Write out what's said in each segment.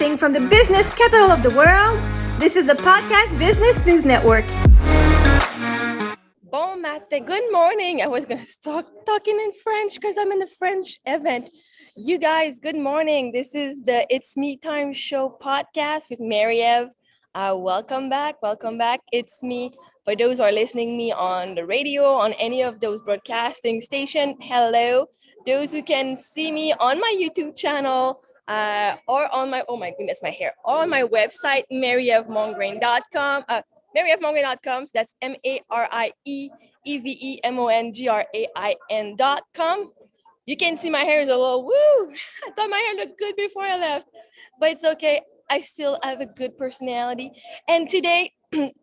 Broadcasting from the business capital of the world, this is the Podcast Business News Network. Bon matin, good morning. I was going to start talking in French because I'm in the French event. You guys, good morning. This is the It's Me Time Show podcast with Marie-Ève. Welcome back. It's me. For those who are listening me on the radio, on any of those broadcasting stations, hello. Those who can see me on my YouTube channel, or on my, oh my goodness, my hair, or on my website, marievmongrain.com. marievmongrain.com. So that's MarieVemongrain.com. You can see my hair is a little woo. I thought my hair looked good before I left, but it's okay. I still have a good personality. And today,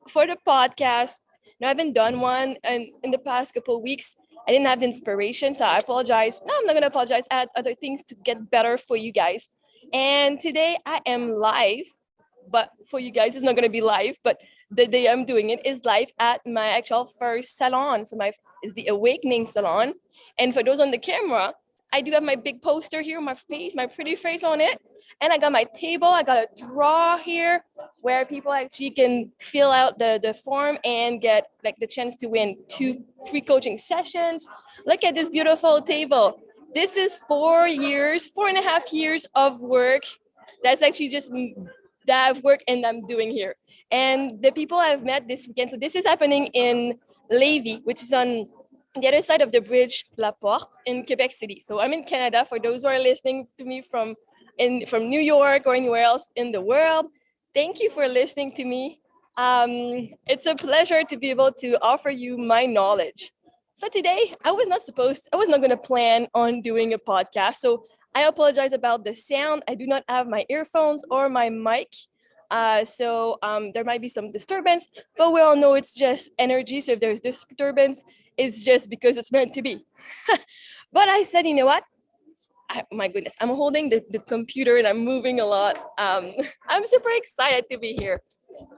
for the podcast, I haven't done one in the past couple of weeks. I didn't have the inspiration, so I apologize. No, I'm not going to apologize. I had other things to get better for you guys. And today I am live, but for you guys, it's not going to be live, but the day I'm doing it is live at my actual first salon. So it's the Awakening Salon. And for those on the camera, I do have my big poster here, my pretty face on it. And I got my table. I got a draw here where people actually can fill out the form and get like the chance to win 2 free coaching sessions. Look at this beautiful table. This is 4.5 years of work. That's actually just that I've worked and I'm doing here. And the people I've met this weekend, so this is happening in Lévis, which is on the other side of the bridge, La Porte, in Quebec City. So I'm in Canada. For those who are listening to me from New York or anywhere else in the world, thank you for listening to me. It's a pleasure to be able to offer you my knowledge. So today, I was not going to plan on doing a podcast. So I apologize about the sound. I do not have my earphones or my mic. So there might be some disturbance, but we all know it's just energy. So if there's disturbance, it's just because it's meant to be. But I said, you know what? My goodness, I'm holding the computer and I'm moving a lot. I'm super excited to be here.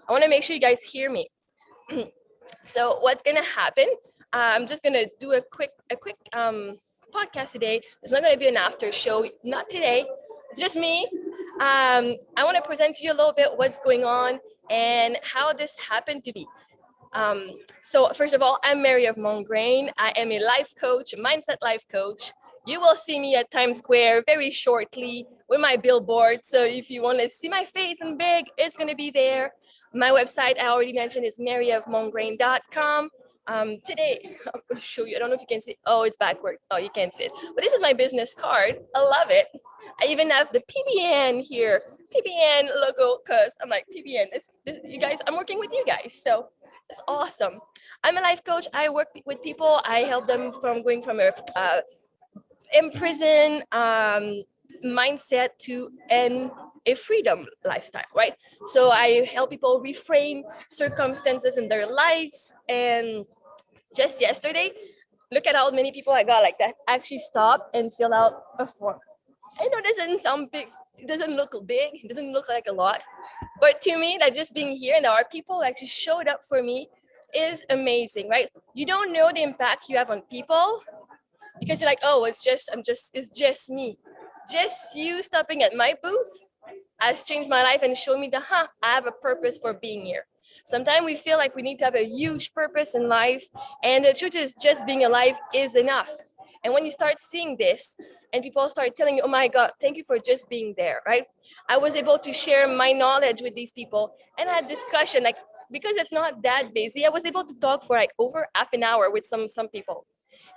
I want to make sure you guys hear me. So what's going to happen? I'm just going to do a quick podcast today. There's not going to be an after show. Not today. It's just me. I want to present to you a little bit what's going on and how this happened to be. So first of all, I'm Marie-Ève Mongrain. I am a life coach, mindset life coach. You will see me at Times Square very shortly with my billboard. So if you want to see my face in big, it's going to be there. My website, I already mentioned, is marievmongrain.com. Today, I'm going to show you. I don't know if you can see. Oh, it's backward. Oh, you can't see it. But this is my business card. I love it. I even have the PBN here. PBN logo, because I'm like, PBN. You guys, I'm working with you guys. So it's awesome. I'm a life coach. I work with people. I help them from going from a imprisoned mindset to a freedom lifestyle, right? So I help people reframe circumstances in their lives. And just yesterday, look at how many people I got like that actually stop and fill out a form. I know this doesn't sound big. It doesn't look big. It doesn't look like a lot. But to me, like just being here and there are people who actually showed up for me is amazing, right? You don't know the impact you have on people because you're like, oh, it's just me. Just you stopping at my booth has changed my life and showed me I have a purpose for being here. Sometimes we feel like we need to have a huge purpose in life, and the truth is just being alive is enough. And when you start seeing this and people start telling you, oh my God, thank you for just being there, right? I was able to share my knowledge with these people and had discussion, like, because it's not that busy, I was able to talk for like over half an hour with some people.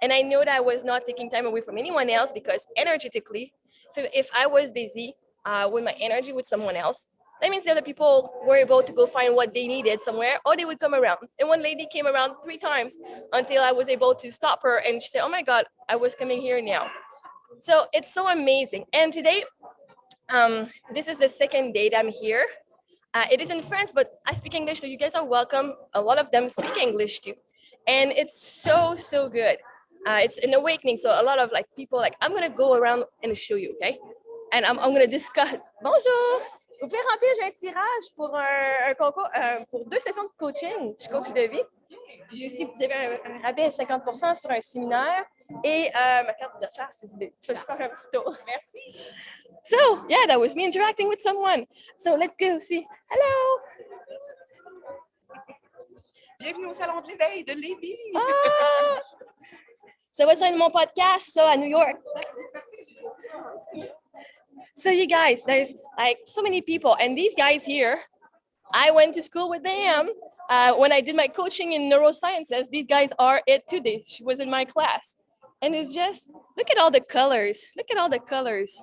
And I know that I was not taking time away from anyone else because energetically, if I was busy with my energy with someone else, that means the other people were able to go find what they needed somewhere, or they would come around. And one lady came around 3 times until I was able to stop her. And she said, oh my God, I was coming here now. So it's so amazing. And today, this is the second day that I'm here. It is in French, but I speak English, so you guys are welcome. A lot of them speak English too. And it's so good. It's an awakening. So a lot of like people like, I'm going to go around and show you, okay? And I'm going to discuss. Bonjour! Vous pouvez remplir, j'ai un tirage pour un concours, pour 2 sessions de coaching. Je coach de vie. Puis j'ai aussi, vous avez un rabais de 50% sur un séminaire et ma carte d'affaires, si vous voulez. Je vais juste faire un petit tour. Merci. So yeah, that was me interacting with someone. So let's go see. Hello. Bienvenue au Salon de l'éveil de Lévis. Ah! So what's on mon podcast? So at New York. So you guys, there's like so many people, and these guys here, I went to school with them. When I did my coaching in neurosciences, these guys are it too. They was in my class, and it's just look at all the colors. Look at all the colors.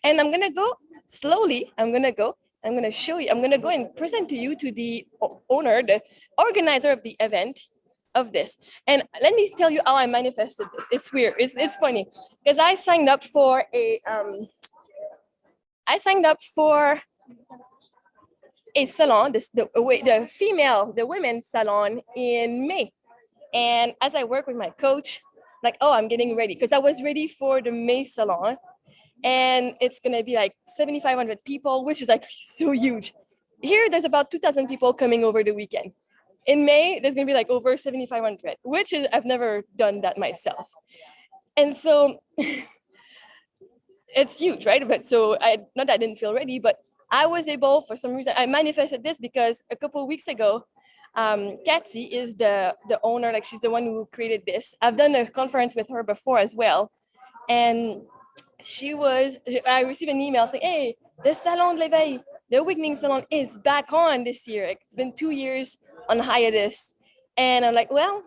And I'm gonna go slowly. I'm gonna show you. I'm gonna go and present to you to the owner, the organizer of the event of this. And let me tell you how I manifested this. It's weird. It's funny because I signed up for a salon, the women's salon in May. And as I work with my coach, like, oh, I'm getting ready because I was ready for the May salon, and it's gonna be like 7,500 people, which is like so huge. Here, there's about 2,000 people coming over the weekend. In May, there's gonna be like over 7,500, which is I've never done that myself, and so it's huge, right? But so I not that I didn't feel ready, but I was able for some reason I manifested this because a couple of weeks ago, Kathy is the owner, like she's the one who created this. I've done a conference with her before as well, and I received an email saying, hey, the Salon de l'Éveil, the Awakening Salon is back on this year. It's been 2 years on hiatus. And I'm like, well,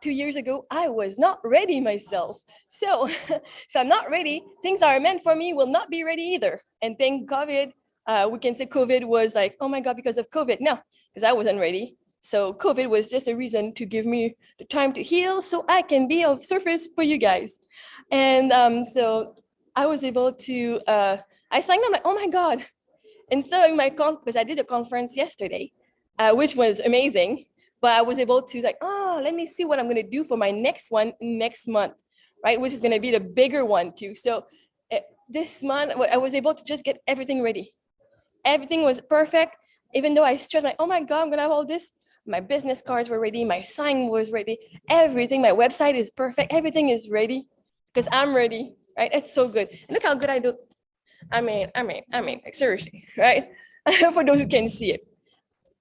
2 years ago, I was not ready myself. So if I'm not ready, things that are meant for me will not be ready either. And thank COVID, we can say COVID was like, oh my God, because of COVID. No, because I wasn't ready. So COVID was just a reason to give me the time to heal so I can be of service for you guys. And so I was able to, I signed up like, oh my God. Instead of because I did a conference yesterday, which was amazing, but I was able to like, oh, let me see what I'm gonna do for my next one next month, right? Which is gonna be the bigger one too. So this month, I was able to just get everything ready. Everything was perfect, even though I stressed like, oh my God, I'm gonna have all this. My business cards were ready, my sign was ready, everything, my website is perfect, everything is ready because I'm ready, right? It's so good. And look how good I do. I mean, like seriously, right? For those who can see it.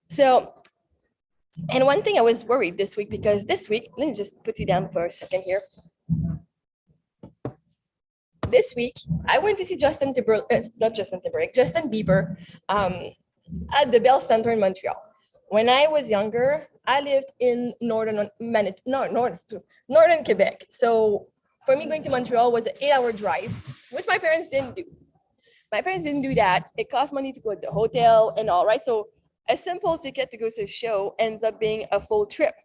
So, and one thing I was worried this week because this week, let me just put you down for a second here. This week, I went to see Justin Bieber at the Bell Center in Montreal. When I was younger, I lived in northern Quebec. So for me, going to Montreal was an 8-hour drive, which my parents didn't do. My parents didn't do that. It cost money to go to the hotel and all, right? So a simple ticket to go to a show ends up being a full trip.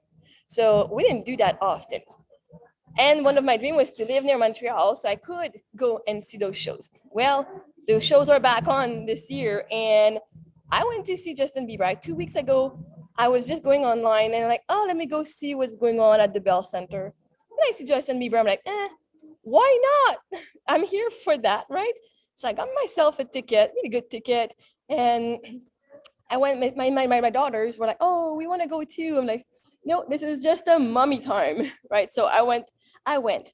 So we didn't do that often. And one of my dreams was to live near Montreal so I could go and see those shows. Well, those shows are back on this year, and I went to see Justin Bieber. Right? 2 weeks ago, I was just going online and like, oh, let me go see what's going on at the Bell Center. And I see Justin Bieber. I'm like, why not? I'm here for that, right? So I got myself a ticket, really good ticket, and I went with my daughters were like, oh, we want to go too. I'm like, no, this is just a mommy time, right? So I went.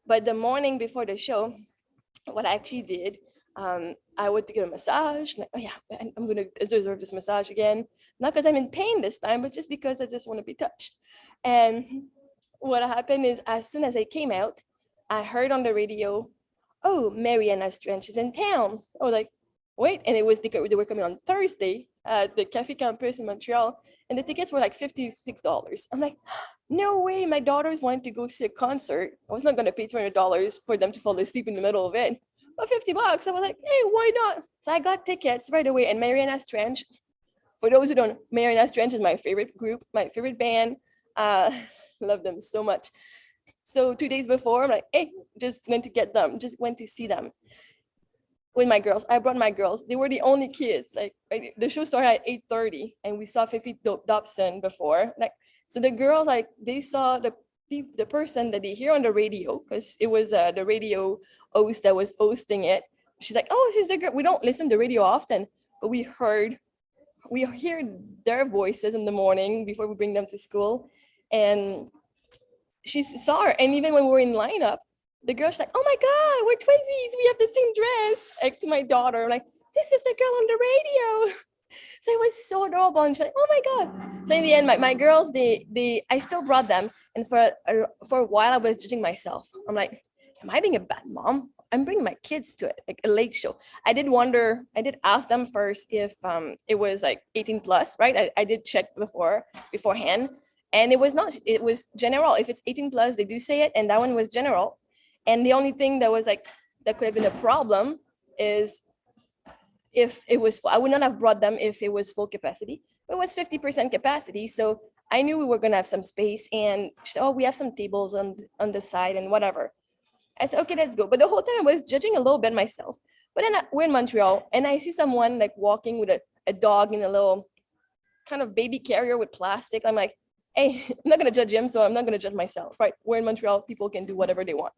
But the morning before the show, what I actually did, I went to get a massage. I'm like, oh yeah, I'm gonna deserve this massage again. Not because I'm in pain this time, but just because I just want to be touched. And what happened is, as soon as I came out, I heard on the radio, oh, Mariana's Trench is in town. I was like, wait, and it was they were coming on Thursday at the Cafe Campus in Montreal, and the tickets were like $56. I'm like, no way, my daughters wanted to go see a concert. I was not gonna pay $200 for them to fall asleep in the middle of it. But $50, I was like, hey, why not? So I got tickets right away. And Mariana's Trench, for those who don't know, Mariana's Trench is my favorite group, my favorite band. Love them so much. So 2 days before, I'm like, hey, just went to get them, just went to see them with my girls. I brought my girls. They were the only kids. Like right, the show started at 8:30, and we saw Fifi Dobson before. Like so, the girls like they saw the person that they hear on the radio because it was the radio host that was hosting it. She's like, oh, she's the girl. We don't listen to radio often, but we hear their voices in the morning before we bring them to school, and she saw her. And even when we were in lineup, the girl's like, oh my God, we're twinsies. We have the same dress. Like to my daughter, I'm like, this is the girl on the radio. So it was so adorable. And she's like, oh my God. So in the end, my girls, I still brought them. And for a while, I was judging myself. I'm like, am I being a bad mom? I'm bringing my kids to it, like a late show. I did ask them first if it was like 18 plus, right? I did check beforehand. And it was general. If it's 18 plus, they do say it. And that one was general. And the only thing that could have been a problem is if it was full. I would not have brought them if it was full capacity. It was 50% capacity. So I knew we were gonna have some space, and she said, oh, we have some tables on the side and whatever. I said, okay, let's go. But the whole time I was judging a little bit myself. But then we're in Montreal and I see someone like walking with a dog in a little kind of baby carrier with plastic. I'm like, hey, I'm not gonna judge him, so I'm not gonna judge myself, right? We're in Montreal, people can do whatever they want.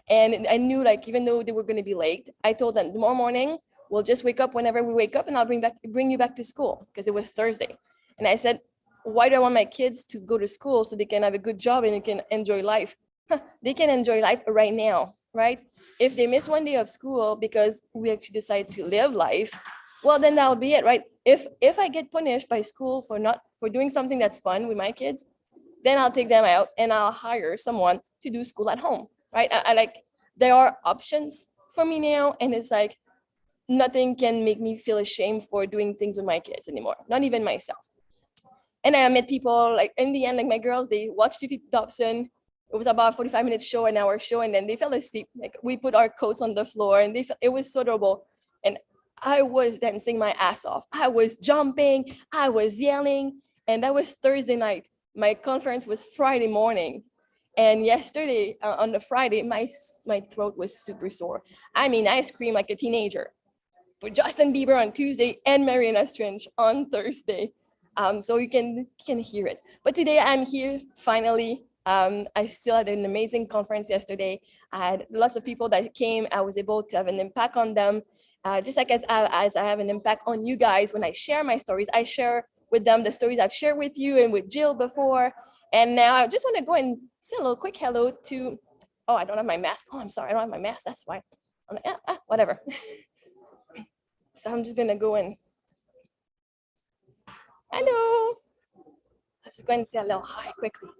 And I knew, like, even though they were gonna be late, I told them tomorrow morning, we'll just wake up whenever we wake up and I'll bring you back to school, because it was Thursday. And I said, why do I want my kids to go to school so they can have a good job and they can enjoy life? They can enjoy life right now, right? If they miss one day of school because we actually decide to live life, well, then that'll be it, right? If I get punished by school for doing something that's fun with my kids, then I'll take them out and I'll hire someone to do school at home, right? I like, there are options for me now, and it's like nothing can make me feel ashamed for doing things with my kids anymore, not even myself. And I met people, like in the end, like my girls, they watched Fifi Dobson. It was about a 45-minute show, an hour show, and then they fell asleep. Like we put our coats on the floor, and it was so adorable. And I was dancing my ass off. I was jumping, I was yelling, and that was Thursday night. My conference was Friday morning. And yesterday, on the Friday, my throat was super sore. I mean, I screamed like a teenager for Justin Bieber on Tuesday and Mariana Strange on Thursday. So you can hear it. But today I'm here finally. I still had an amazing conference yesterday. I had lots of people that came. I was able to have an impact on them. Just like as I have an impact on you guys when I share my stories. I share with them the stories I've shared with you and with Jill before. And now I just want to go and say a little quick hello to, oh, I don't have my mask. Oh, I'm sorry, I don't have my mask. That's why. I'm like, whatever. So I'm just gonna go and, hello. Let's go and say a little hi quickly.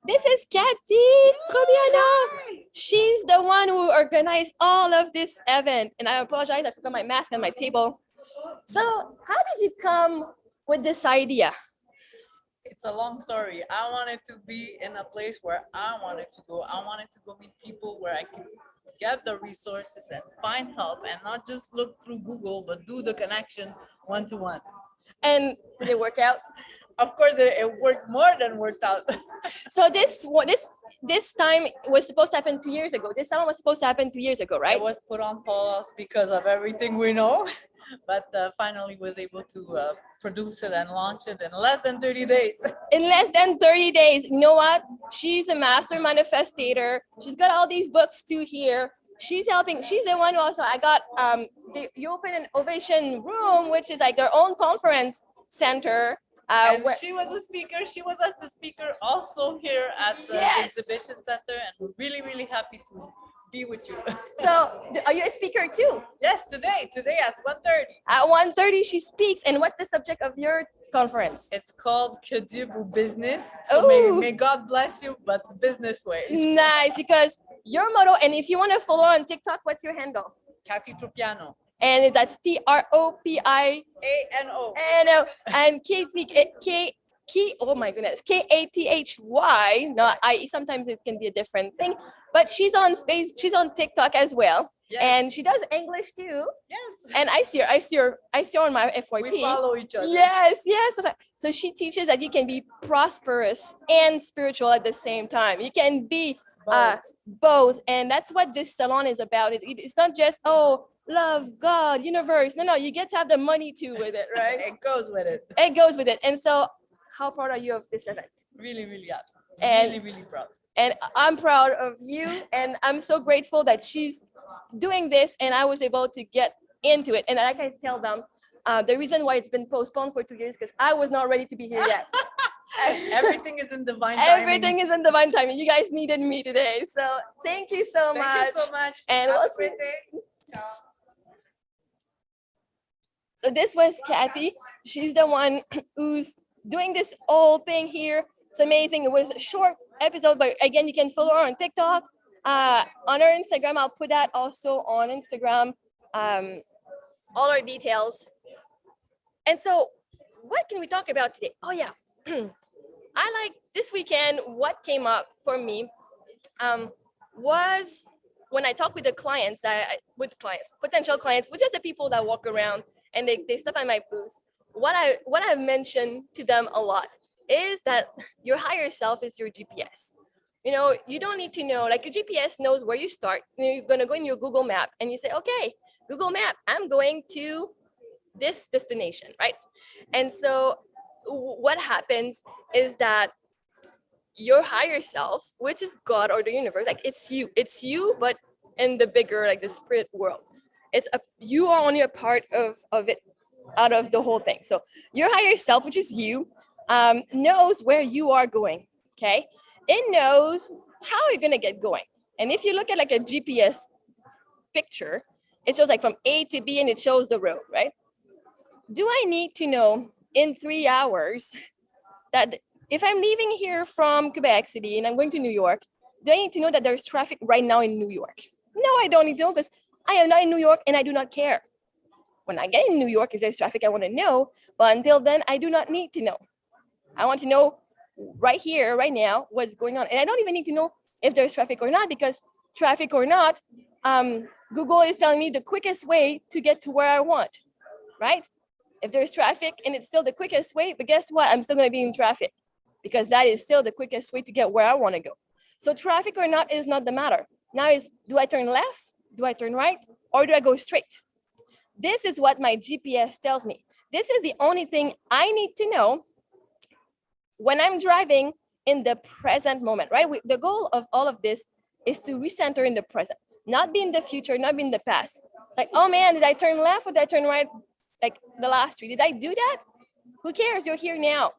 This is Kathy Tropiano. She's the one who organized all of this event. And I apologize, I forgot my mask on my table. So how did you come with this idea? It's a long story. I wanted to be in a place where I wanted to go. I wanted to go meet people where I could get the resources and find help and not just look through Google, but do the connection one-to-one. And did it work out? Of course, it worked more than worked out. So this time was supposed to happen 2 years ago. This summer was supposed to happen 2 years ago, right? It was put on pause because of everything we know, but finally was able to produce it and launch it in less than 30 days. In less than 30 days. You know what? She's a master manifestator. She's got all these books too here. She's helping. She's the one who also, I got you open an Ovation room, which is like their own conference center. And she was a speaker. She was at the speaker also here at the exhibition center, and we're really, really happy to be with you. So are you a speaker too? Yes, today at 1:30. At 1:30 she speaks. And what's the subject of your conference? It's called Que Dieu vous business. So may God bless you, but the business ways. Nice, because your motto, and if you want to follow on TikTok, what's your handle? Kathy Tropiano. And that's TROPIANO. And oh my goodness, KATHY. No, sometimes it can be a different thing, but she's on TikTok as well. Yes. And she does English too. Yes. And I see her on my FYP. We follow each other. Yes. So she teaches that you can be prosperous and spiritual at the same time. You can be both. And that's what this salon is about. It's not just, love, God, universe. No, you get to have the money too with it, right? It goes with it. It goes with it. And so how proud are you of this event? Really, really happy. And, really, really proud. And I'm proud of you. And I'm so grateful that she's doing this and I was able to get into it. And like I tell them, the reason why it's been postponed for 2 years, because I was not ready to be here yet. Everything is in divine timing. Everything is in divine timing. You guys needed me today. So thank you so much. Thank you so much. And Have we'll a great day. Ciao. So this was Kathy. She's the one who's doing this whole thing here. It's amazing. It was a short episode, but again, you can follow her on TikTok. On her Instagram, I'll put that also on Instagram. All our details. And so, what can we talk about today? Oh yeah, I like this weekend. What came up for me was when I talk with the clients, potential clients, which are the people that walk around and they stop at my booth. What I've mentioned to them a lot is that your higher self is your GPS. You know, you don't need to know, like your GPS knows where you start. You're gonna go in your Google map and you say, okay, Google map, I'm going to this destination, right? And so what happens is that your higher self, which is God or the universe, like it's you, but in the bigger, like the spirit world. You are only a part of it, out of the whole thing. So your higher self, which is you, knows where you are going. Okay, it knows how you're gonna get going. And if you look at like a GPS picture, it shows like from A to B and it shows the road, right? Do I need to know in 3 hours that if I'm leaving here from Quebec City and I'm going to New York, do I need to know that there's traffic right now in New York? No, I don't need to know because I am not in New York and I do not care. When I get in New York, if there's traffic, I want to know. But until then, I do not need to know. I want to know right here, right now, what's going on. And I don't even need to know if there's traffic or not, because traffic or not, Google is telling me the quickest way to get to where I want, right? If there's traffic and it's still the quickest way, but guess what? I'm still going to be in traffic because that is still the quickest way to get where I want to go. So traffic or not is not the matter. Now is, do I turn left? Do I turn right? Or do I go straight? This is what my GPS tells me. This is the only thing I need to know when I'm driving in the present moment, right? The goal of all of this is to recenter in the present, not be in the future, not be in the past. Like, oh man, did I turn left or did I turn right? Like the last street, did I do that? Who cares? You're here now,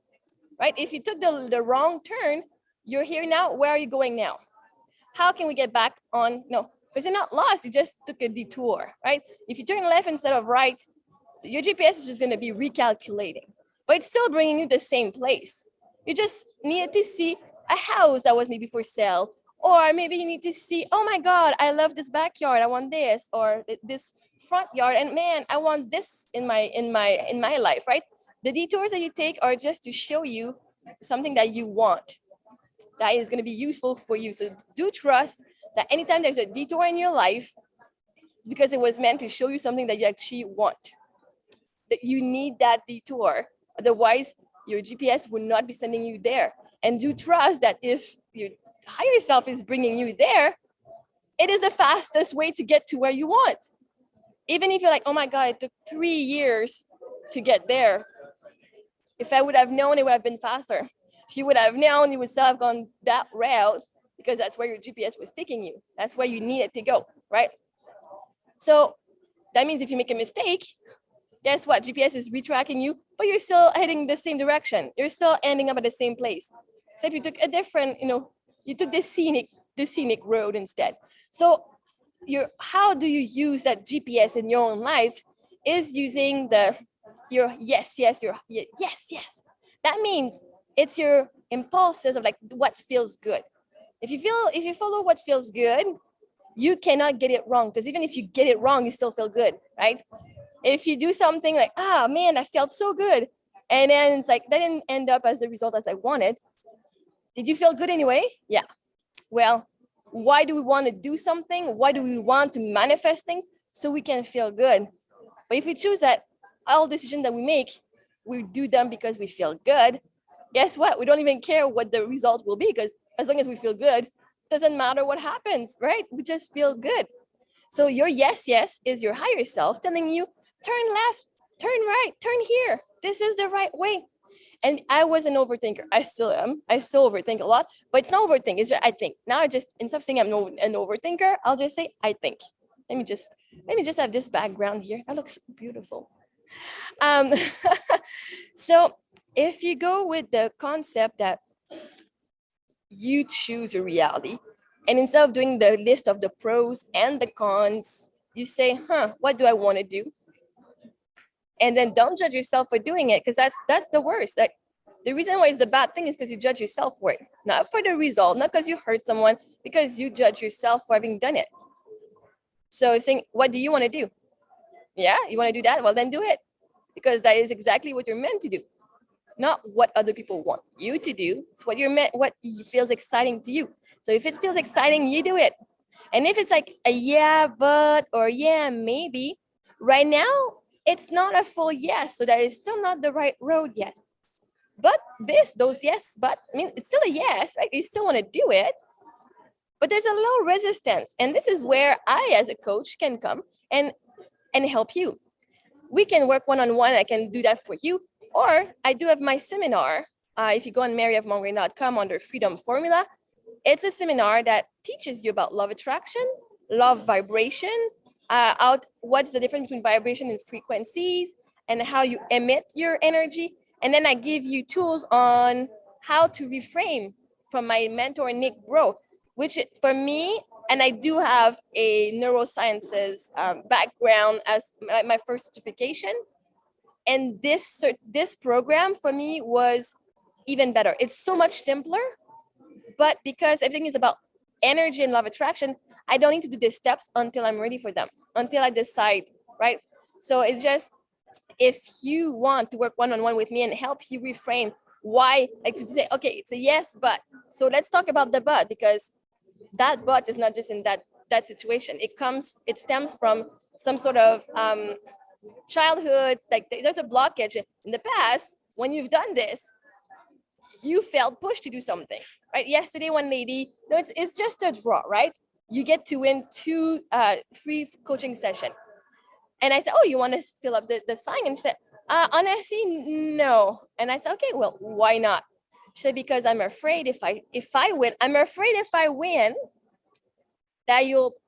right? If you took the wrong turn, you're here now. Where are you going now? How can we get back on? No, because you're not lost. You just took a detour, right? If you turn left instead of right, your GPS is just going to be recalculating, but it's still bringing you the same place. You just needed to see a house that was maybe for sale, or maybe you need to see, oh my God, I love this backyard. I want this, or this front yard, and man, I want this in my life, right? The detours that you take are just to show you something that you want, that is going to be useful for you. So do trust that anytime there's a detour in your life, it's because it was meant to show you something that you actually want, that you need that detour. Otherwise, your GPS will not be sending you there. And do trust that if your higher self is bringing you there, it is the fastest way to get to where you want. Even if you're like, oh my God, it took 3 years to get there. If I would have known, it would have been faster. If you would have known, you would still have gone that route because that's where your GPS was taking you. That's where you needed to go, right? So that means if you make a mistake, guess what? GPS is retracking you, but you're still heading the same direction. You're still ending up at the same place. Except you took a different, you took the scenic road instead. So how do you use that GPS in your own life is using your yes. That means it's your impulses of like what feels good. If you follow what feels good, you cannot get it wrong, because even if you get it wrong, you still feel good, right? If you do something like, man, I felt so good, and then it's like that didn't end up as the result as I wanted, did you feel good anyway? Yeah. Well, why do we want to do something? Why do we want to manifest things? So we can feel good. But if we choose that all decisions that we make, we do them because we feel good, guess what? We don't even care what the result will be, because as long as we feel good, doesn't matter what happens, right? We just feel good. So your yes is your higher self telling you, turn left, turn right, turn here. This is the right way. And I was an overthinker. I still am. I still overthink a lot, but it's not overthink. It's just I think. Now I just, instead of saying I'm an overthinker, I'll just say I think. Let me just have this background here. That looks beautiful. So If you go with the concept that you choose your reality, and instead of doing the list of the pros and the cons, you say, what do I want to do? And then don't judge yourself for doing it, because that's the worst. Like, the reason why it's the bad thing is because you judge yourself for it, not for the result, not because you hurt someone, because you judge yourself for having done it. So saying, what do you want to do? Yeah, you want to do that? Well, then do it, because that is exactly what you're meant to do, not what other people want you to do. It's what you're meant, what feels exciting to you. So if it feels exciting, you do it. And if it's like a yeah, but, or yeah, maybe, right now, it's not a full yes. So that is still not the right road yet. But those yes, but, I mean, it's still a yes, right? You still want to do it, but there's a low resistance. And this is where I, as a coach, can come and help you. We can work one-on-one. I can do that for you. Or I do have my seminar. If you go on marie-eve.com under Freedom Formula, it's a seminar that teaches you about love attraction, love vibration, what's the difference between vibration and frequencies, and how you emit your energy. And then I give you tools on how to reframe from my mentor, Nick Bro, which for me, and I do have a neurosciences background as my first certification. And this program for me was even better. It's so much simpler, but because everything is about energy and love attraction, I don't need to do the steps until I'm ready for them, until I decide, right? So it's just, if you want to work one-on-one with me and help you reframe why, like to say, okay, it's a yes, but. So let's talk about the but, because that but is not just in that situation. It stems from some sort of childhood, like there's a blockage in the past. When you've done this, you felt pushed to do something, right? Yesterday, one lady, no, it's just a draw, right? You get to win 2 free coaching session. And I said, oh, you want to fill up the sign? And she said, honestly, no. And I said, okay, well, why not? She said, because I'm afraid if I win, that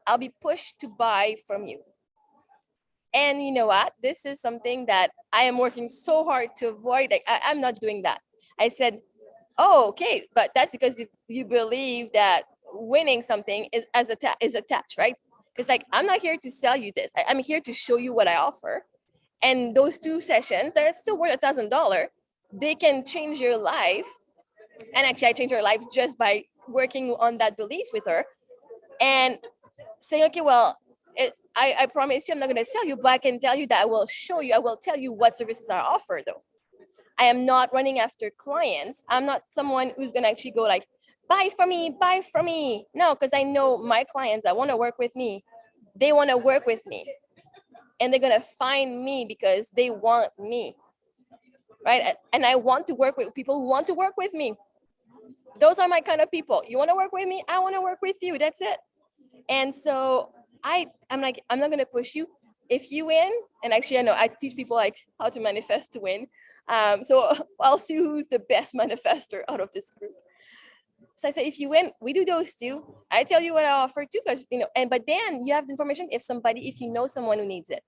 I'll be pushed to buy from you. And you know what? This is something that I am working so hard to avoid. Like, I'm not doing that. I said, oh, okay, but that's because you believe that winning something is attached, right? Because like, I'm not here to sell you this. I'm here to show you what I offer. And those 2 sessions, they're still worth $1,000. They can change your life. And actually, I changed her life just by working on that belief with her and saying, okay, well, I promise you I'm not going to sell you, but I can tell you that I will tell you what services I offer, though. I am not running after clients. I'm not someone who's going to actually go like, buy from me. No, because I know my clients that want to work with me, they want to work with me. And they're going to find me because they want me, right? And I want to work with people who want to work with me. Those are my kind of people. You want to work with me? I want to work with you. That's it. And so I'm like, I'm not going to push you. If you win, and actually, I know I teach people like how to manifest to win. So I'll see who's the best manifester out of this group. So I say, if you win, we do those 2. I tell you what I offer too, because, but then you have the information if you know someone who needs it.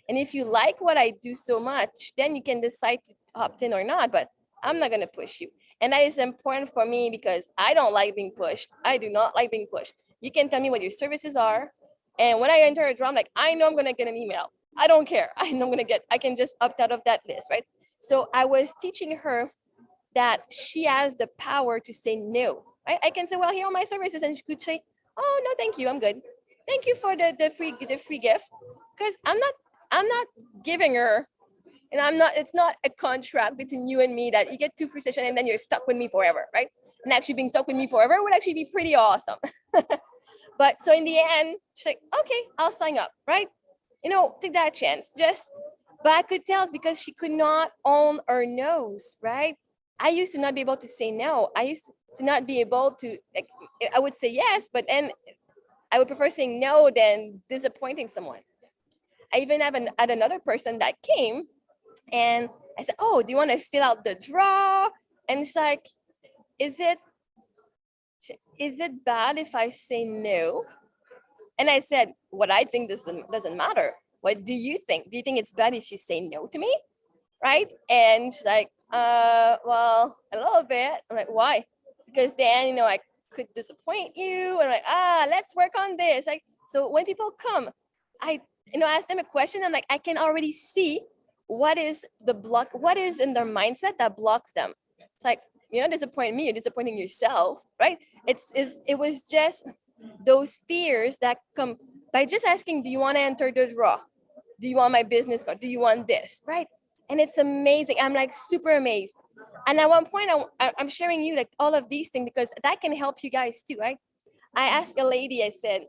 And if you like what I do so much, then you can decide to opt in or not, but I'm not going to push you. And that is important for me because I don't like being pushed. I do not like being pushed. You can tell me what your services are. And when I enter a draw, I'm like, I know I'm going to get an email. I don't care. I know I can just opt out of that list, right? So I was teaching her that she has the power to say no, right? I can say, well, here are my services. And she could say, oh, no, thank you. I'm good. Thank you for the free gift. Because I'm not giving her, and it's not a contract between you and me that you get 2 free sessions and then you're stuck with me forever, right? And actually being stuck with me forever would actually be pretty awesome. But so in the end, she's like, okay, I'll sign up, right? Take that chance. But I could tell it's because she could not own her no's, right? I used to not be able to say no. I used to not be able to, like, I would say yes, but then I would prefer saying no than disappointing someone. I even had another person that came and I said, oh, do you want to fill out the draw? And it's like, is it bad if I say no? And I said, what I think doesn't matter. What do you think? Do you think it's bad if you say no to me? Right? And she's like, Well, a little bit. I'm like, why? Because then, I could disappoint you. And I'm like, let's work on this. Like, so when people come, I, ask them a question. I'm like, I can already see what is what is in their mindset that blocks them. It's like, you're not disappointing me, you're disappointing yourself, right? It was just those fears that come by just asking, do you want to enter the draw? Do you want my business card? Do you want this? Right? And it's amazing. I'm like super amazed. And at one point, I'm sharing you like all of these things because that can help you guys too, right? I asked a lady, I said,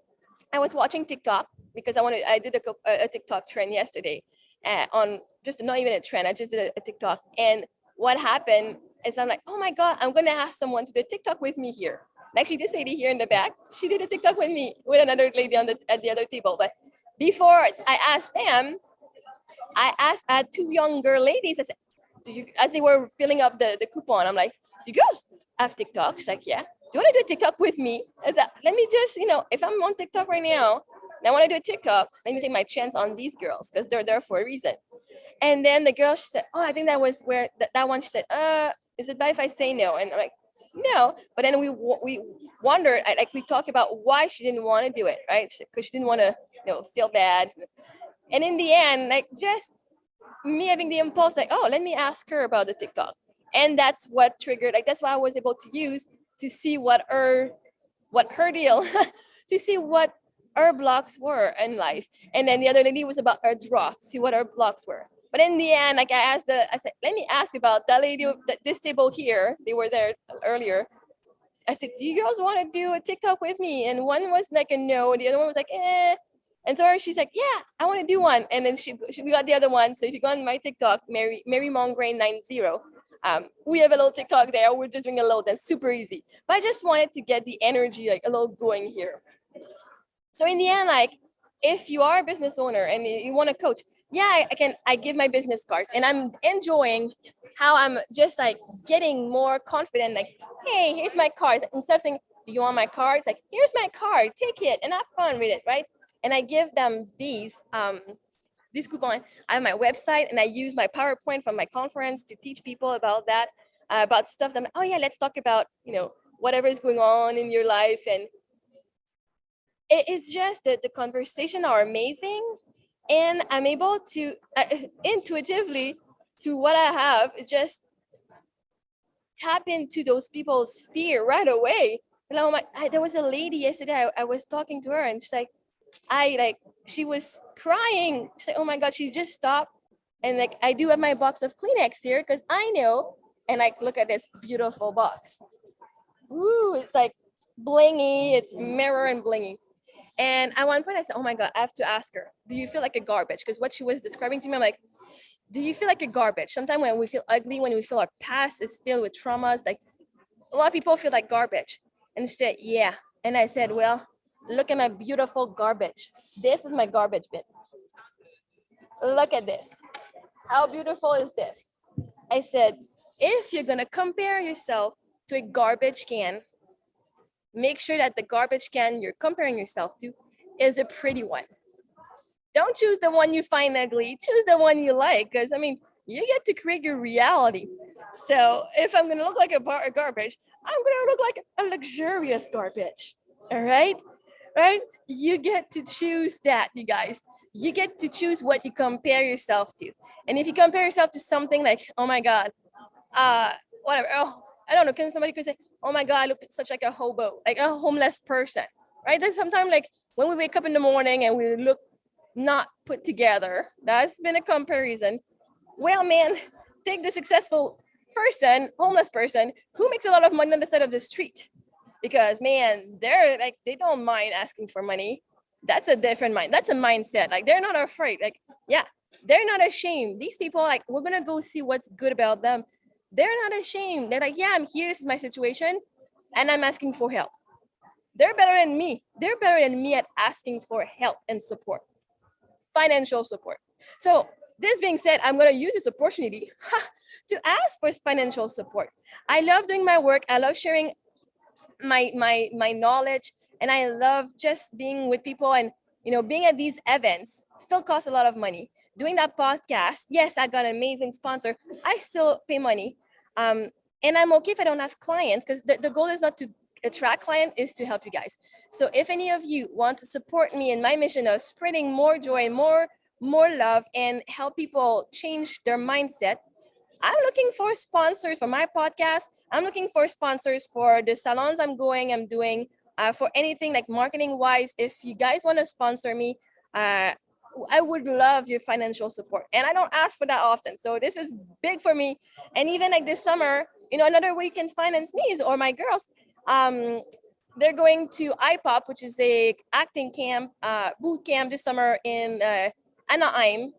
I was watching TikTok because I did a TikTok trend yesterday on just not even a trend. I just did a TikTok. And what happened is I'm like, oh my God, I'm going to ask someone to do a TikTok with me here. And actually, this lady here in the back, she did a TikTok with me with another lady at the other table. But before I asked them, I had two younger ladies. I said, as they were filling up the coupon, I'm like, do you girls have TikTok? She's like, yeah. Do you want to do a TikTok with me? I said, let me just, if I'm on TikTok right now and I want to do a TikTok, let me take my chance on these girls because they're there for a reason. And then the girl, she said, oh, I think that was where that one, she said, is it bad if I say no? And I'm like, no. But then we wondered, like we talked about why she didn't want to do it, right? Because she didn't want to, feel bad. And in the end, like just me having the impulse, like, oh, let me ask her about the TikTok. And that's what triggered, like, that's why I was able to use to see what her deal, to see what her blocks were in life. And then the other lady was about her draw, to see what her blocks were. But in the end, like I said, let me ask about that lady, this table here, they were there earlier. I said, do you girls want to do a TikTok with me? And one was like a no, the other one was like, eh. And so she's like, yeah, I want to do one. And then we got the other one. So if you go on my TikTok, Mary Mongrain 90, we have a little TikTok there. We're just doing a little dance, super easy. But I just wanted to get the energy like a little going here. So in the end, like if you are a business owner and you want to coach, yeah, I give my business cards and I'm enjoying how I'm just like getting more confident. Like, hey, here's my card. Instead of saying, do you want my card? It's like, here's my card, take it and have fun with it, right? And I give them these coupons. I have my website and I use my PowerPoint from my conference to teach people about that, about stuff that, oh yeah, let's talk about, whatever is going on in your life. And it's just that the conversation are amazing. And I'm able to intuitively, through what I have, is just tap into those people's fear right away. And there was a lady yesterday, I was talking to her and she's like, she was crying. She's like, oh my God, she just stopped. And like, I do have my box of Kleenex here because I know, and like, look at this beautiful box. Ooh, it's like blingy, it's mirror and blingy. And at one point I said, oh my God, I have to ask her, do you feel like a garbage? Because what she was describing to me, I'm like, do you feel like a garbage? Sometimes when we feel ugly, when we feel our past is filled with traumas, like a lot of people feel like garbage. And she said, yeah. And I said, well, look at my beautiful garbage. This is my garbage bin. Look at this. How beautiful is this? I said, if you're going to compare yourself to a garbage can, make sure that the garbage can you're comparing yourself to is a pretty one. Don't choose the one you find ugly. Choose the one you like. Because, you get to create your reality. So if I'm going to look like a garbage, I'm going to look like a luxurious garbage. All right? Right? You get to choose that, you guys. You get to choose what you compare yourself to. And if you compare yourself to something like, oh my God, whatever. Oh, I don't know. Somebody could say, oh my God, I look such like a hobo, like a homeless person, right? Then sometimes like when we wake up in the morning and we look not put together, that's been a comparison. Well, man, take the successful person, homeless person, who makes a lot of money on the side of the street. Because man, they're like, they don't mind asking for money. That's a different mind. That's a mindset. Like they're not afraid. Like, yeah, they're not ashamed. These people, like, we're going to go see what's good about them. They're not ashamed. They're like, yeah, I'm here. This is my situation. And I'm asking for help. They're better than me. They're better than me at asking for help and support, financial support. So this being said, I'm going to use this opportunity to ask for financial support. I love doing my work. I love sharing my knowledge, and I love just being with people, and being at these events still costs a lot of money. doing that podcast, yes, I got an amazing sponsor. I still pay money. And I'm okay if I don't have clients, because the goal is not to attract clients, is to help you guys. So if any of you want to support me in my mission of spreading more joy, more love, and help people change their mindset, I'm looking for sponsors for my podcast. I'm looking for sponsors for the salons I'm doing, for anything like marketing wise. If you guys want to sponsor me, I would love your financial support. And I don't ask for that often. So this is big for me. And even like this summer, another way you can finance me is, or my girls, they're going to IPOP, which is a acting camp, boot camp this summer in Anaheim,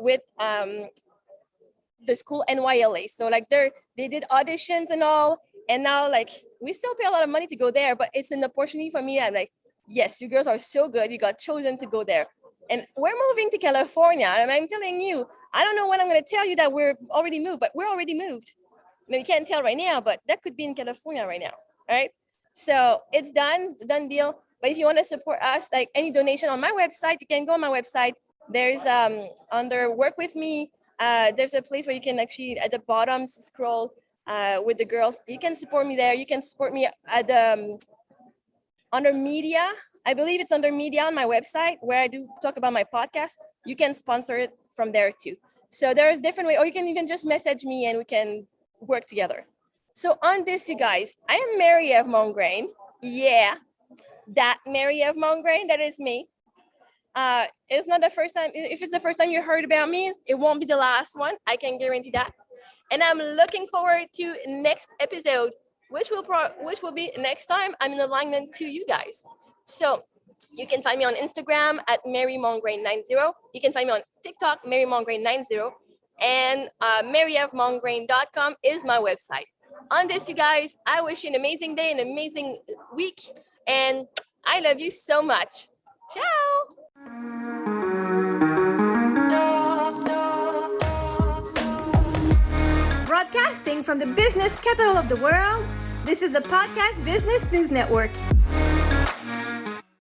with the school NYLA. So like they did auditions and all, and now like we still pay a lot of money to go there, but it's an opportunity for me. I'm like, yes, you girls are so good. You got chosen to go there. And we're moving to California. And I'm telling you, I don't know when I'm going to tell you that we're already moved, but we're already moved. You can't tell right now, but that could be in California right now. All right. So it's done. It's a done deal. But if you want to support us, like any donation on my website, you can go on my website. There's under work with me, there's a place where you can actually at the bottom scroll with the girls. You can support me there. You can support me at the under media. I believe it's under media on my website where I do talk about my podcast. You can sponsor it from there too. So there's different ways, or you can even just message me and we can work together. So on this, you guys, I am Marie-Ève Mongrain. Yeah, that Marie-Ève Mongrain, that is me. It's not the first time. If it's the first time you heard about me, it won't be the last one. I can guarantee that. And I'm looking forward to next episode, which will be next time I'm in alignment to you guys. So you can find me on Instagram at MaryMongrain90. You can find me on TikTok, MaryMongrain90. And MaryEveMongrain.com is my website. On this, you guys, I wish you an amazing day, an amazing week. And I love you so much. Ciao. Broadcasting from the business capital of the world, this is the Podcast Business News Network.